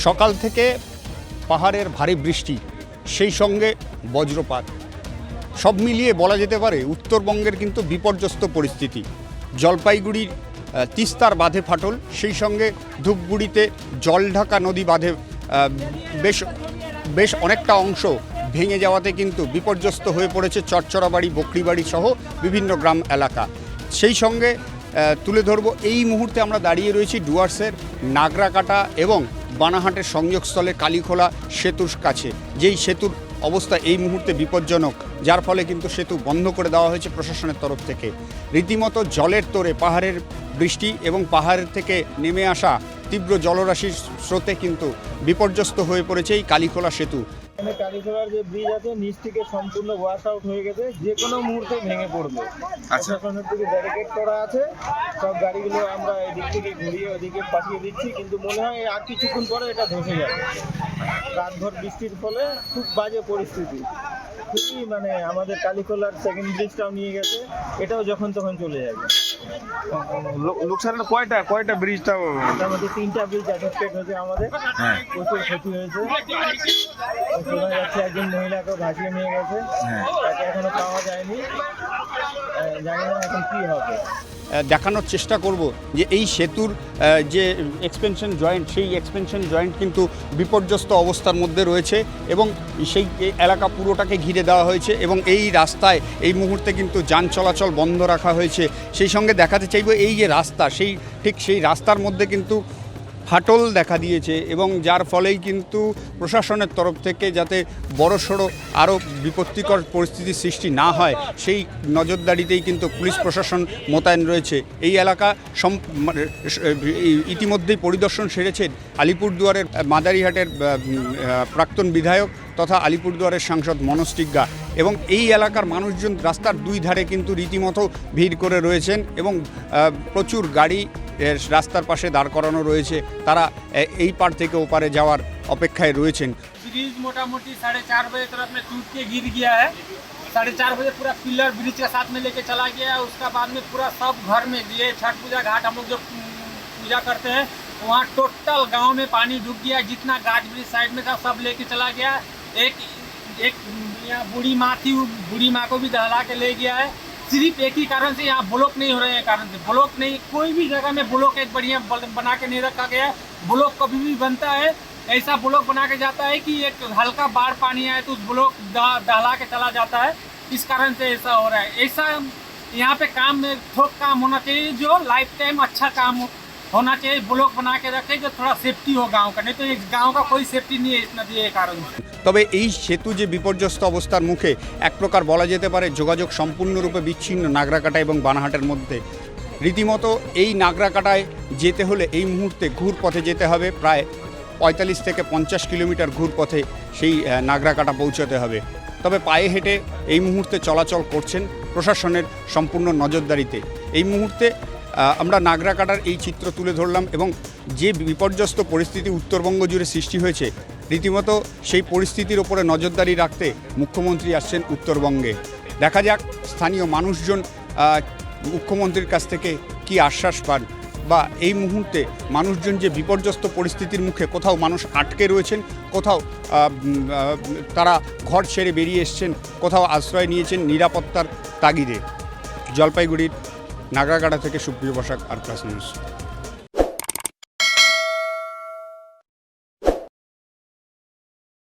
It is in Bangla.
সকাল থেকে পাহাড়ের ভারী বৃষ্টি, সেই সঙ্গে বজ্রপাত, সব মিলিয়ে বলা যেতে পারে উত্তরবঙ্গের কিন্তু বিপর্যস্ত পরিস্থিতি। জলপাইগুড়ির তিস্তার বাঁধে ফাটল, সেই সঙ্গে ধূপগুড়িতে জলঢাকা নদী বাঁধে বেশ অনেকটা অংশ ভেঙে যাওয়াতে কিন্তু বিপর্যস্ত হয়ে পড়েছে চরচরাবাড়ি, বকরিবাড়ি সহ বিভিন্ন গ্রাম এলাকা। সেই সঙ্গে তুলে ধরবো, এই মুহূর্তে আমরা দাঁড়িয়ে রয়েছি ডুয়ার্সের নাগরাকাটা এবং বানাহাটের সংযোগস্থলে কালীখোলা সেতুর কাছে। যেই সেতুর অবস্থা এই মুহূর্তে বিপজ্জনক, যার ফলে কিন্তু সেতু বন্ধ করে দেওয়া হয়েছে প্রশাসনের তরফ থেকে। রীতিমতো জলের তোড়ে পাহাড়ের বৃষ্টি এবং পাহাড়ের থেকে নেমে আসা তীব্র জলরাশির স্রোতে কিন্তু বিপর্যস্ত হয়ে পড়েছে এই কালীখোলা সেতু। এখানে কালীখোলার যে ব্রিজ আছে নিচ থেকে সম্পূর্ণ ওয়াশ আউট হয়ে গেছে, যে কোনো মুহূর্তে ভেঙে পড়বে। প্রশাসনের থেকে ব্যারিকেড করা আছে, সব গাড়িগুলো আমরা এদিক থেকে ঘুরিয়ে ওদিকে পাঠিয়ে দিচ্ছি, কিন্তু মনে হয় আর কিছুক্ষণ পরে এটা ধসে যাবে। রাতভর বৃষ্টির ফলে খুব বাজে পরিস্থিতি। খুবই আমাদের কালীখোলার সেকেন্ড ব্রিজটাও নিয়ে গেছে, এটাও যখন তখন চলে যাবে। লোকসানের কয়টা ব্রিজটা? মোটামুটি 3টা ব্রিজ অ্যাফেক্টেড হয়েছে আমাদের, প্রচুর ক্ষতি হয়েছে। শোনা যাচ্ছে একজন মহিলাকে ভাসিয়ে নিয়ে গেছে, তাকে এখনো পাওয়া যায়নি, জানি না এখন কী হবে। দেখানোর চেষ্টা করব যে এই সেতুর যে এক্সপেনশন জয়েন্ট, সেই এক্সপেনশন জয়েন্ট কিন্তু বিপর্যস্ত অবস্থার মধ্যে রয়েছে এবং সেই এলাকা পুরোটাকে ঘিরে দেওয়া হয়েছে এবং এই রাস্তায় এই মুহূর্তে কিন্তু যান চলাচল বন্ধ রাখা হয়েছে। সেই সঙ্গে দেখাতে চাইব এই যে রাস্তা, সেই রাস্তার মধ্যে কিন্তু ফাটল দেখা দিয়েছে এবং যার ফলেই কিন্তু প্রশাসনের তরফ থেকে যাতে বড়সড় আরও বিপত্তিকর পরিস্থিতির সৃষ্টি না হয়, সেই নজরদারিতেই কিন্তু পুলিশ প্রশাসন মোতায়েন রয়েছে। এই এলাকা ইতিমধ্যেই পরিদর্শন সেরেছেন আলিপুরদুয়ারের মাদারিহাটের প্রাক্তন বিধায়ক তথা আলিপুরদুয়ারের সাংসদ মনোজ টিগ্গা, এবং এই এলাকার মানুষজন রাস্তার দুই ধারে কিন্তু রীতিমতো ভিড় করে রয়েছেন এবং প্রচুর গাড়ি রাস্তার পাশে দাঁড় করানো রয়েছে। তারা এই পার থেকে ওপারে যাওয়ার অপেক্ষায় রয়েছেন। ब्रिज मोटामोटी 4:30 बजे तरफ में टूट के गिर गया है। 4:30 बजे पूरा पिलर ब्रिज के साथ में लेके चला गया है। उसका बाद में पूरा सब घर में ये छठ पूजा घाट हम लोग जो पूजा करते हैं वहाँ टोटल गांव में पानी डूब गया। जितना गाछ ब्रिज साइड में था सब लेके चला गया। एक बूढ़ी माँ थी, बूढ़ी माँ को भी दहला के ले गया है। सिर्फ एक ही कारण से यहाँ ब्लॉक नहीं हो रहे हैं, कारण से ब्लॉक नहीं, कोई भी जगह में ब्लॉक एक बढ़िया बना के नहीं रखा गया है। ब्लॉक कभी भी बनता है ऐसा ब्लॉक बना के जाता है कि एक हल्का बाढ़ पानी आए तो उस ब्लॉक दहला के चला जाता है। इस कारण से ऐसा हो रहा है। ऐसा यहाँ पे काम में ठोक काम होना चाहिए, जो लाइफ टाइम अच्छा काम होना चाहिए। ब्लॉक बना के रखे जो थोड़ा सेफ्टी हो गांव का, नहीं तो गांव का कोई सेफ्टी नहीं है इस नदी के कारण। তবে এই সেতু যে বিপর্যস্ত অবস্থার মুখে, এক প্রকার বলা যেতে পারে যোগাযোগ সম্পূর্ণরূপে বিচ্ছিন্ন নাগরাকাটা এবং বানাহাটের মধ্যে। রীতিমতো এই নাগরাকাটায় যেতে হলে এই মুহূর্তে ঘুরপথে যেতে হবে, প্রায় 45 থেকে 50 কিলোমিটার ঘুরপথে সেই নাগরাকাটা পৌঁছতে হবে। তবে পায়ে হেঁটে এই মুহূর্তে চলাচল করছেন প্রশাসনের সম্পূর্ণ নজরদারিতে। এই মুহূর্তে আমরা নাগরাকাটার এই চিত্র তুলে ধরলাম এবং যে বিপর্যস্ত পরিস্থিতি উত্তরবঙ্গ জুড়ে সৃষ্টি হয়েছে, রীতিমতো সেই পরিস্থিতির ওপরে নজরদারি রাখতে মুখ্যমন্ত্রী আসছেন উত্তরবঙ্গে। দেখা যাক স্থানীয় মানুষজন মুখ্যমন্ত্রীর কাছ থেকে কি আশ্বাস পান, বা এই মুহূর্তে মানুষজন যে বিপর্যস্ত পরিস্থিতির মুখে, কোথাও মানুষ আটকে রয়েছেন, কোথাও তারা ঘর ছেড়ে বেরিয়ে এসছেন, কোথাও আশ্রয় নিয়েছেন নিরাপত্তার তাগিদে। জলপাইগুড়ির নাগরাকাটা থেকে সুপ্রিয় বসাক, আর প্লাস নিউজ।